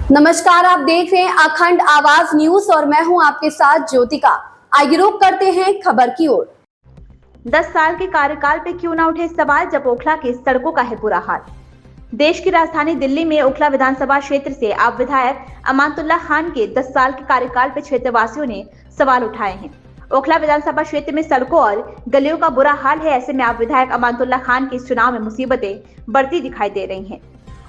नमस्कार, आप देख रहे हैं अखंड आवाज न्यूज और मैं हूं आपके साथ ज्योतिका। आइए रुक करते हैं खबर की ओर। 10 साल के कार्यकाल पे क्यों ना उठे सवाल जब ओखला की सड़कों का है बुरा हाल। देश की राजधानी दिल्ली में ओखला विधानसभा क्षेत्र से आप विधायक अमानतुल्लाह खान के 10 साल के कार्यकाल पे क्षेत्रवासियों ने सवाल उठाए हैं। ओखला विधानसभा क्षेत्र में सड़कों और गलियों का बुरा हाल है। ऐसे में आप विधायक अमानतुल्लाह खान के इस चुनाव में मुसीबतें बढ़ती दिखाई दे रही हैं।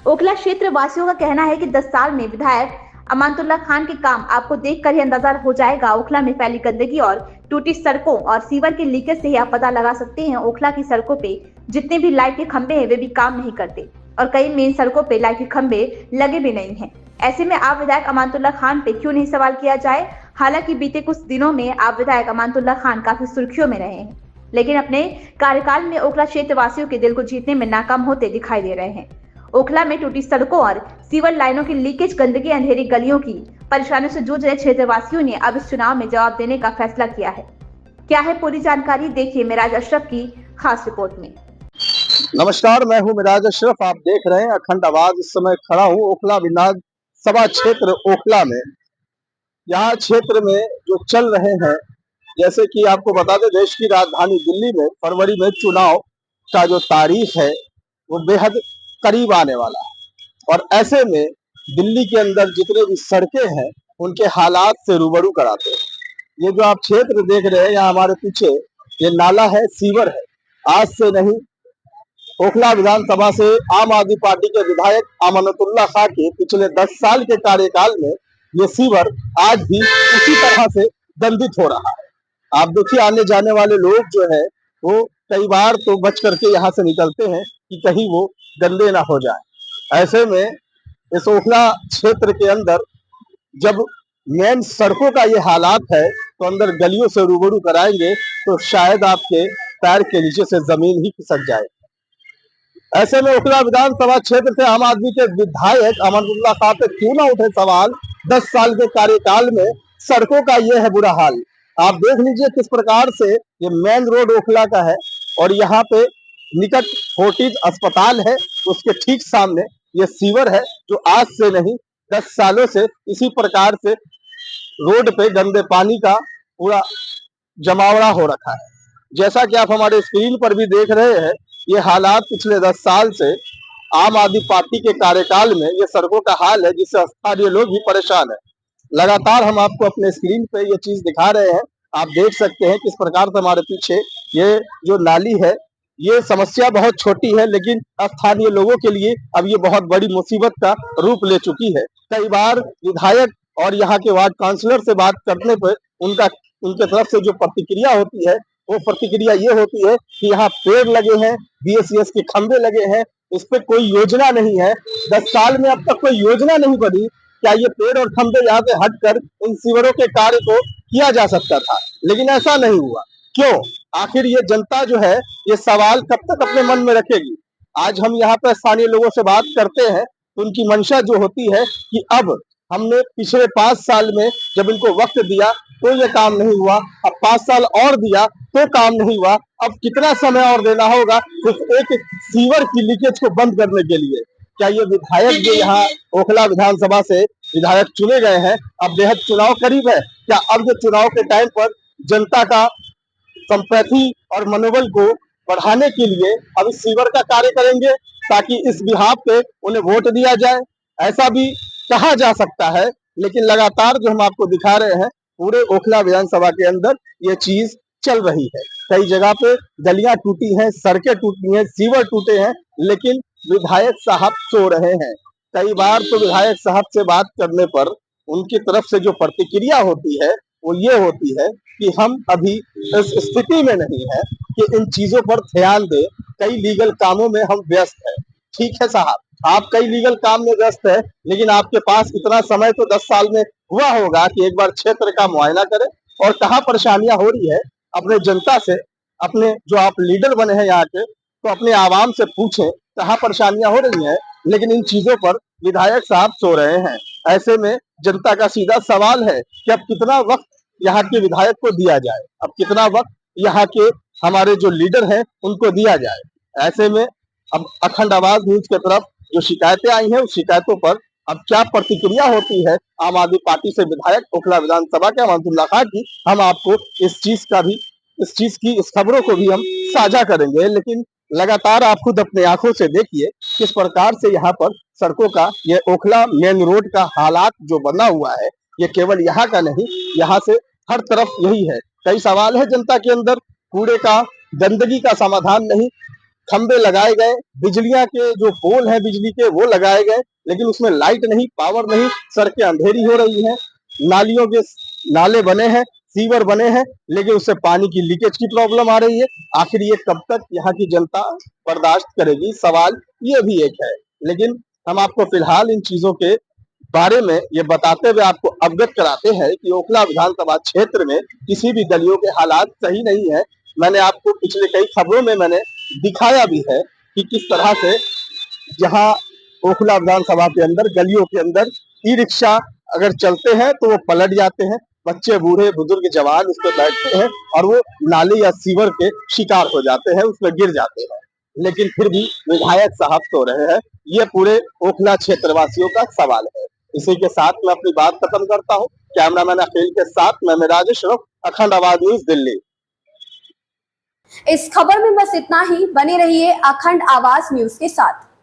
ओखला क्षेत्र वासियों का कहना है कि 10 साल में विधायक अमानतुल्लाह खान के काम आपको देखकर ही अंदाजा हो जाएगा। ओखला में फैली गंदगी और टूटी सड़कों और सीवर के लीकेज से ही आप पता लगा सकते हैं। ओखला की सड़कों पे जितने भी लाइट के खंभे हैं वे भी काम नहीं करते और कई मेन सड़कों पे लाइट के खंभे लगे भी नहीं हैं। ऐसे में आप विधायक अमानतुल्लाह खान पे क्यों नहीं सवाल किया जाए। हालांकि बीते कुछ दिनों में आप विधायक अमानतुल्लाह खान काफी सुर्खियों में रहे हैं, लेकिन अपने कार्यकाल में ओखला क्षेत्र वासियों के दिल को जीतने में नाकाम होते दिखाई दे रहे हैं। ओखला में टूटी सड़कों और सीवर लाइनों की लीकेज, गंदगी, अंधेरी गलियों की परेशानियों से जूझ रहे क्षेत्रवासियों ने अब इस चुनाव में जवाब देने का फैसला किया है। क्या है पूरी जानकारी, देखिए मिराज अशरफ की खास रिपोर्ट में। नमस्कार, मैं हूं मिराज अशरफ। आप देख रहे हैं अखंड आवाज। इस समय खड़ा हूं ओखला विधानसभा क्षेत्र ओखला में। यहाँ क्षेत्र में जो चल रहे हैं, जैसे कि आपको बता दें, देश की राजधानी दिल्ली में फरवरी में चुनाव का जो तारीख है वो बेहद करीब आने वाला है और ऐसे में दिल्ली के अंदर जितने भी सड़कें हैं उनके हालात से रूबरू कराते हैं। ये जो आप क्षेत्र देख रहे हैं, यहाँ हमारे पीछे ये नाला है, सीवर है। आज से नहीं, ओखला विधानसभा से आम आदमी पार्टी के विधायक अमानतुल्लाह खान के पिछले 10 साल के कार्यकाल में ये सीवर आज भी उसी तरह से दंडित हो रहा है। आप देखिए, आने जाने वाले लोग जो है वो कई बार तो बच करके यहाँ से निकलते हैं कि कहीं वो गंदे ना हो जाए। ऐसे में इस ओखला क्षेत्र के अंदर जब मेन सड़कों का ये हालात है तो अंदर गलियों से रूबरू कराएंगे तो शायद आपके पैर के नीचे से जमीन ही खिसक जाए। ऐसे में ओखला विधानसभा क्षेत्र से आम आदमी के विधायक अमानतुल्लाह खान पे क्यों ना उठे सवाल। 10 साल के कार्यकाल में सड़कों का ये है बुरा हाल। आप देख लीजिए किस प्रकार से ये मेन रोड ओखला का है और यहाँ पे निकट फोर्टिज अस्पताल है, उसके ठीक सामने ये सीवर है जो आज से नहीं 10 सालों से इसी प्रकार से रोड पे गंदे पानी का पूरा जमावड़ा हो रखा है। जैसा कि आप हमारे स्क्रीन पर भी देख रहे हैं, ये हालात पिछले 10 साल से आम आदमी पार्टी के कार्यकाल में ये सड़कों का हाल है, जिससे स्थानीय लोग भी परेशान है। लगातार हम आपको अपने स्क्रीन पे ये चीज दिखा रहे हैं। आप देख सकते हैं किस प्रकार से हमारे पीछे ये जो नाली है, ये समस्या बहुत छोटी है लेकिन स्थानीय लोगों के लिए अब ये बहुत बड़ी मुसीबत का रूप ले चुकी है। कई बार विधायक और यहाँ के वार्ड काउंसलर से बात करने पर उनके तरफ से जो प्रतिक्रिया होती है वो प्रतिक्रिया ये होती है कि यहाँ पेड़ लगे हैं, बीएसईएस के खंभे लगे हैं, इस पे कोई योजना नहीं है। 10 साल में अब तक कोई योजना नहीं बनी। क्या ये पेड़ और खंभे यहाँ से हटकर इन सीवरों के कार्य को किया जा सकता था, लेकिन ऐसा नहीं हुआ। क्यों? आखिर ये जनता जो है ये सवाल कब तक अपने मन में रखेगी। आज हम यहाँ पर स्थानीय लोगों से बात करते हैं तो उनकी मंशा जो होती है कि अब हमने पिछले 5 साल में जब इनको वक्त दिया तो ये काम नहीं हुआ, अब 5 साल और दिया तो काम नहीं हुआ, अब कितना समय और देना होगा सिर्फ एक सीवर की लीकेज को बंद करने के लिए। क्या ये विधायक जो यहाँ ओखला विधानसभा से विधायक चुने गए हैं, अब बेहद चुनाव करीब है, क्या अब जो चुनाव के टाइम पर जनता का संपैथी और मनोबल को बढ़ाने के लिए अब इस सीवर का कार्य करेंगे ताकि इस बिहाफ पे उन्हें वोट दिया जाए? ऐसा भी कहा जा सकता है, लेकिन लगातार जो हम आपको दिखा रहे हैं पूरे ओखला विधानसभा के अंदर ये चीज चल रही है। कई जगह पे गलियां टूटी हैं, सड़कें टूटी हैं, सीवर टूटे हैं, लेकिन विधायक साहब सो रहे हैं। कई बार तो विधायक साहब से बात करने पर उनकी तरफ से जो प्रतिक्रिया होती है वो ये होती है कि हम अभी इस स्थिति में नहीं है कि इन चीजों पर ध्यान दें, कई लीगल कामों में हम व्यस्त हैं। ठीक है साहब, आप कई लीगल काम में व्यस्त है, लेकिन आपके पास इतना समय तो 10 साल में हुआ होगा कि एक बार क्षेत्र का मुआयना करें और कहाँ परेशानियां हो रही है अपने जनता से, अपने जो आप लीडर बने हैं यहाँ के, तो अपने आवाम से पूछें कहाँ परेशानियां हो रही हैं। लेकिन इन चीजों पर विधायक साहब सो रहे हैं। ऐसे में जनता का सीधा सवाल है कि अब कितना वक्त यहाँ के विधायक को दिया जाए, अब कितना वक्त यहाँ के हमारे जो लीडर हैं उनको दिया जाए। ऐसे में अब अखंड आवाज न्यूज की तरफ जो शिकायतें आई हैं उस शिकायतों पर अब क्या प्रतिक्रिया होती है आम आदमी पार्टी से विधायक ओखला विधानसभा के अमानुल्लाह खान की, हम आपको इस चीज की इस खबरों को भी हम साझा करेंगे। लेकिन लगातार आप खुद अपने आंखों से देखिए किस प्रकार से यहाँ पर सड़कों का, ये ओखला मेन रोड का हालात जो बना हुआ है, ये केवल यहाँ का नहीं, यहाँ से हर तरफ यही है। कई सवाल है जनता के अंदर, कूड़े का, गंदगी का समाधान नहीं, खंबे लगाए गए, बिजलियां के जो पोल है बिजली के वो लगाए गए, लेकिन उसमें लाइट नहीं, पावर नहीं, सड़कें अंधेरी हो रही हैं, नालियों के नाले बने हैं, सीवर बने हैं, लेकिन उससे पानी की लीकेज की प्रॉब्लम आ रही है। आखिर ये कब तक यहाँ की जनता बर्दाश्त करेगी, सवाल ये भी एक है। लेकिन हम आपको फिलहाल इन चीजों के बारे में ये बताते हुए आपको अवगत कराते हैं कि ओखला विधानसभा क्षेत्र में किसी भी गलियों के हालात सही नहीं है। मैंने आपको पिछले कई खबरों में मैंने दिखाया भी है कि किस तरह से जहां ओखला विधानसभा के अंदर गलियों के अंदर ई रिक्शा अगर चलते हैं तो वो पलट जाते हैं, बच्चे, बूढ़े, बुजुर्ग, जवान उस पर बैठते हैं और वो नाली या सीवर के शिकार हो जाते हैं, उसमें गिर जाते हैं। लेकिन फिर भी विधायक साहब सो रहे हैं, ये पूरे ओखला क्षेत्रवासियों का सवाल है। इसी के साथ मैं अपनी बात खत्म करता हूँ। कैमरामैन अखिल के साथ मैं मिराज अशरफ, अखंड आवाज न्यूज, दिल्ली। इस खबर में बस इतना ही। बने रहिए अखंड आवाज न्यूज के साथ।